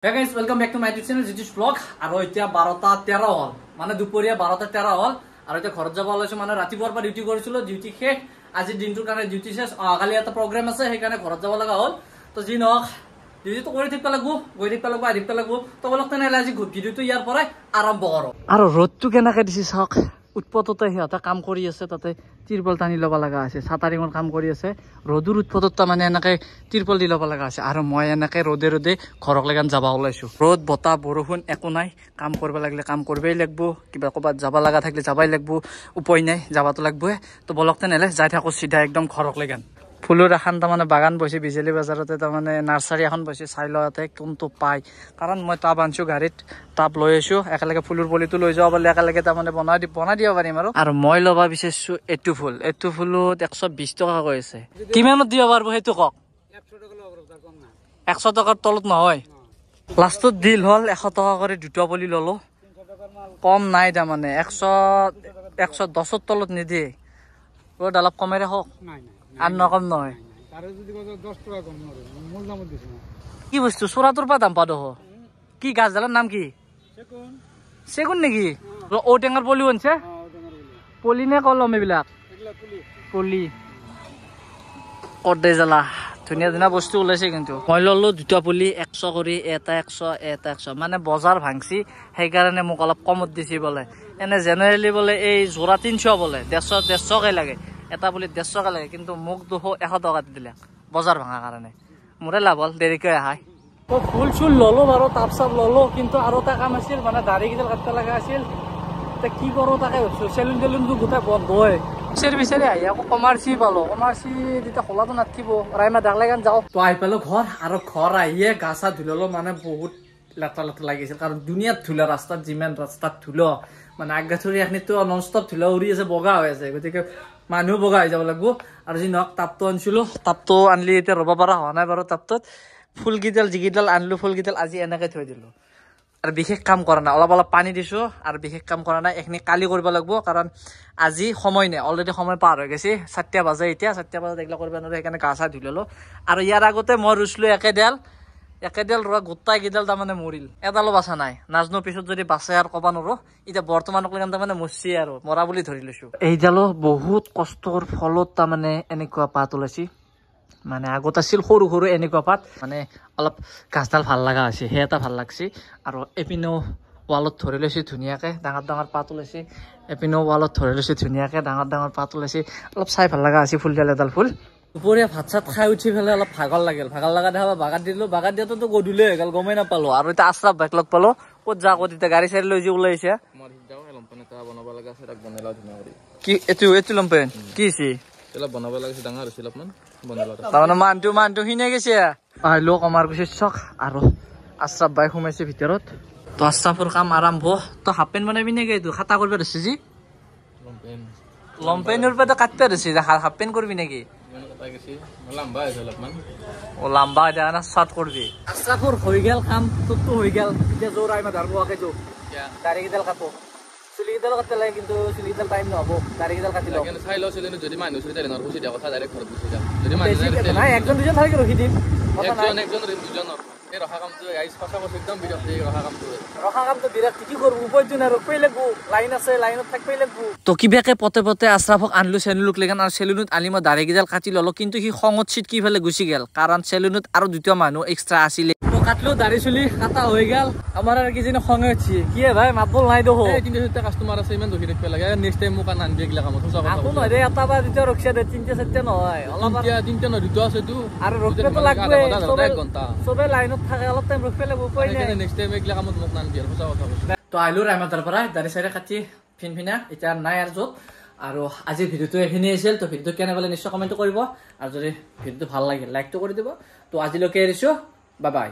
Hey guys, welcome back to my YouTube channel Jitish Vlog. আৰু এতিয়া 12:13 হল মানে দুপৰীয়া 12:13 হল আৰু এতিয়া ঘৰত যাব ওলাইছো মানে ৰাতিপুৱাৰ পৰা ডিউটি কৰিছিলো ডিউটি শেষ আজি দিনটোৰ কাৰণে ডিউটি শেষ কালি এটা প্ৰগ্ৰাম আছে সেই কাৰণে ঘৰত যাব লগা হল তো যি নহক ডিউটি তো কৰি থাকিব লাগিব গৈ থাকিব লাগিব আহি থাকিব লাগিব তো বলক তেনেহলে আজি ভিডিওটো ইয়াৰ পৰাই আৰম্ভ কৰো আৰু ৰ'দটো কেনেকৈ দিছে চাওক উৎপততে সিহঁতে কাম কৰি আছে তাতে তিৰপল টানি ল'ব লগা আছে ছাতাৰিঙৰ কাম কৰি আছে ৰ'দৰ উৎপতত মানে এনেকৈ তিৰপল দি ল'ব লগা আছে আৰু মই এনেকৈ ৰ'দে ৰ'দে ঘৰক লেগান যাব ওলাইছো ৰ'দ বতাহ বৰষুণ একো নাই কাম কৰিব লাগিলে কাম কৰিবই লাগিব কিবা ক'ৰবাত যাব লগা থাকিলে যাবই লাগিব উপায় নাই যাবতো লাগিবই তো বলক তেনেহলে যাই থাকো চিধা একদম ঘৰক লেগান ফুলৰ এখন তাৰমানে বাগান বৈছে বিজেলি বজাৰতে তাৰমানে নাৰ্চাৰী এখন বৈছে চাই লওঁতে কোনটো পায় কাৰণ মই টাব আনিছো গাড়ীত টাব লৈ আহিছো একেলগে ফুলৰ পলিটো লৈ যাব পালে একেলগে তাৰমানে বনাই দিব পাৰিম আৰু মই ল'ব বিচাৰিছো এইটো ফুলত 120 টকা কৈ আছে কিমানত দিব পাৰিব সেইটো কওক 100 টকাৰ তলত নহয় লাষ্টত দিল হ'ল 100 টকা কৰি দুটা পলি ললো কম নাই তাৰমানে 110ৰ তলত নিদিয়ে ৰ'দ অলপ কমাই ৰাখক আর নকম নহয় কি বস্তু চোরাটোর পা দাম পাদ কি গাছডালের নাম কি সেগুন নাকি ঔটেঙার পলি বনছে পলি নে কলম এইবিলাক পলি কদে জ্বালা ধুনীয়া ধুনীয়া বস্তু ওলাইছে কিন্তু মই ললো দুটা পলি 100 কৰি এটা 100 মানে বজাৰ ভাঙছি সেইকাৰণে মোক অলপ কমত দিছি বলে এনে জেনেৰেলি বলে এই জোৰা 300 বলে 150 লাগে এটা বলি 150 টাকা লাগে কিন্তু মোক 100 টাকা দিলে বজাৰ ভাঙা কাৰণে মোৰে লাভ হল দেৰিকৈ আহাই তো ফুল চুল ললো বাৰু তাপ চাপ ললো কিন্তু আৰু এটা কাম আছিল মানে দাড়ি কিডাল কাটব লগা আছিল তে কি কৰো তাকে ভাবছো সেলুন টেলুনটো গোটাই বন্ধ হয় বিচাৰি আহি আকৌ কমাৰ্চি পালো কমাৰ্চি যেতিয়া খোলাটো নাথাকিব ৰাইমা দাগ লাগান যাও তো আহি পালো ঘৰ আৰু ঘৰ আহিয়ে গা চা ধুই ললো মানে বহুত লেতেৰা লাগিছিল কাৰণ দুনিয়াত ধুলা ৰাস্তাত যিমান ৰাস্তাত ধুলো মানে আগাথৰি এখনিতো নন ষ্টপ ধুলা উৰি আছে বগা হৈ আছে গতিকে মানুহ বগা হৈ যাব লাগিব আৰু যি নহক তাপটো আনিছিলো তাপটো আনলি এতিয়া ৰ'ব পৰা হোৱা নাই বাৰু তাপটোত ফুলকেইডাল যিকেইডাল আনিলো ফুলকেইডাল আজি এনেকৈ থৈ দিলো আৰু বিশেষ কাম কৰা নাই অলপ পানী দিছো আৰু বিশেষ কাম কৰা নাই এইখিনি কালি কৰিব লাগিব কাৰণ আজি সময় নাই অলৰেডি সময় পাৰ হৈ গৈছে 7টা বাজে এতিয়া 7টা বাজে এইগিলা কৰিব নোৱাৰো সেইকাৰণে গা চা ধুই ললো আৰু ইয়াৰ আগতে মই ৰুইছিলো একেডাল ৰোৱা গোটাই কেইডাল তাৰমানে মৰিল এডালো বাচা নাই নাজনো পিছত যদি বাচে আৰু ক'ব নোৱাৰো এতিয়া বৰ্তমানক লেগান তাৰমানে মৰছি আৰু মৰা বুলি ধৰি লৈছো এইডালো বহুত কষ্টৰ ফলত তাৰমানে এনেকুৱা পাত ওলাইছি মানে আগত আছিল সৰু সৰু এনেকুৱা পাত মানে অলপ গাছডাল ভাল লগা হৈছে সেই এটা ভাল লাগছি আৰু এপিনো ৱালত ধৰি লৈছে ধুনীয়াকে ডাঙৰ পাত ওলাইছে এপিনো ৱালত ধৰি লৈছে ধুনীয়াকে ডাঙৰ পাত ওলাইছে অলপ চাই ভাল লগা আছে ফুলডাল এডাল ফুল দুপৰীয়া ভাত চাত খাই উঠি পেলাই অলপ ভাগৰ লগা দেখা বাগাত দিলো বাগাত দিয়াতো গধূলি হৈ গ'ল গমেই নাপালো আৰু এতিয়া আশ্ৰাফ বাইক লগ পালো ক'ত যা ক'ত এতিয়া গাড়ী চাড়ী লৈ যি ওলাইছে কি এইটো লম্পেন কি বনাব লাগিছে ডাঙৰ হৈছিল অলপমান তাৰমানে মানটো সিনে গৈছে আহিলো কমাৰ গৈছে চক আৰু আশ্ৰাফ বাই সোমাইছে ভিতৰত তো আশ্ৰাফৰ কাম আৰম্ভ তো হাফ পেণ্ট বনাবি নেকি এইটো খাতা কৰিব ধৰিছে যি লম্পেনৰ পৰা কাটতে ধৰিছে হাফ পেণ্ট কৰিবি নেকি লাম্বা এতিয়া না শৰ্ট কৰিবি আশ্ৰাফৰ হৈ গেল কাম তোৰতো হৈ গেল এতিয়া জোৰ আইমা ধৰব আকেতো দাড়ি কেইডাল কাটো চুলি কেইডাল কাটতে লাগে কিন্তু চুলি কেইডাল টাইম নহ'ব দাড়ি কেইডাল কাটি লওঁ চাই লওঁ চুলি যদি মানুহ চুলি তাৰে নৰখুচি দিয়া কথা ডাইৰেক্ট ঘৰত গুচি যাম যদি মানুহ নাই একজন দুজন থাকি ৰখি দিম একজন দুজনৰ এই ৰখা কামটো গাইছ কথা কৈছো একদম বিৰক্ত এই ৰখা কামটো বিৰক্ত কি কৰব উপায়টো নাই ৰখবই লাগিব লাইন আছে লাইনত থাকবই লাগিব তো কিবাকে পতে আশ্ৰাফক আনলো চেলুনক লেগান আৰু চেলুনত আলি মই দাড়ি কেইডাল কাটি ললো কিন্তু সি খঙত চিটকি ফেলে গুচি গেল কাৰণ চেলুনত আৰু দুটা মানুহ এক্সট্ৰা আছিলে তো কাটলো দাড়ি চুলি কাটা হৈ গেল আমাৰ আৰু কিজনী খঙে উঠি কি ভাই মাতবল নাই দেখো তিনটা কাষ্টমাৰ আছে ইমান ৰখি থাকিব লাগে নেক্সট টাইম মোক আনবি এইগিলা কামত আকৌ নহয় ৰে এটা বা দুটা ৰখিয়া দে তিনটা চাৰটা নহয় অলপ তিনটা নহয় দুটা আছে তো আৰু ৰখিবতো লাগবে এক ঘণ্টা সবে লাইনত থাকে অলপ টাইম ৰখিব লাগিব উপায় নাই নেক্সট টাইম এইগিলা কামত মোক নানবি আৰু সঁচা কথা কৈছো তো আহিলো ৰাইমাতাৰ পৰা দাড়ি চাড়ি কাটি ফিনফিনা এতিয়া নাই আৰু য'ত আৰু আজি ভিডিওটো এইখিনি আছিল তো ভিডিওটো কেনে গ'লে নিশ্চয় কমেণ্ট কৰিব আৰু যদি ভিডিওটো ভাল লাগিল লাইকটো কৰি দিব তো আজিলৈকে এৰিছো বাই বাই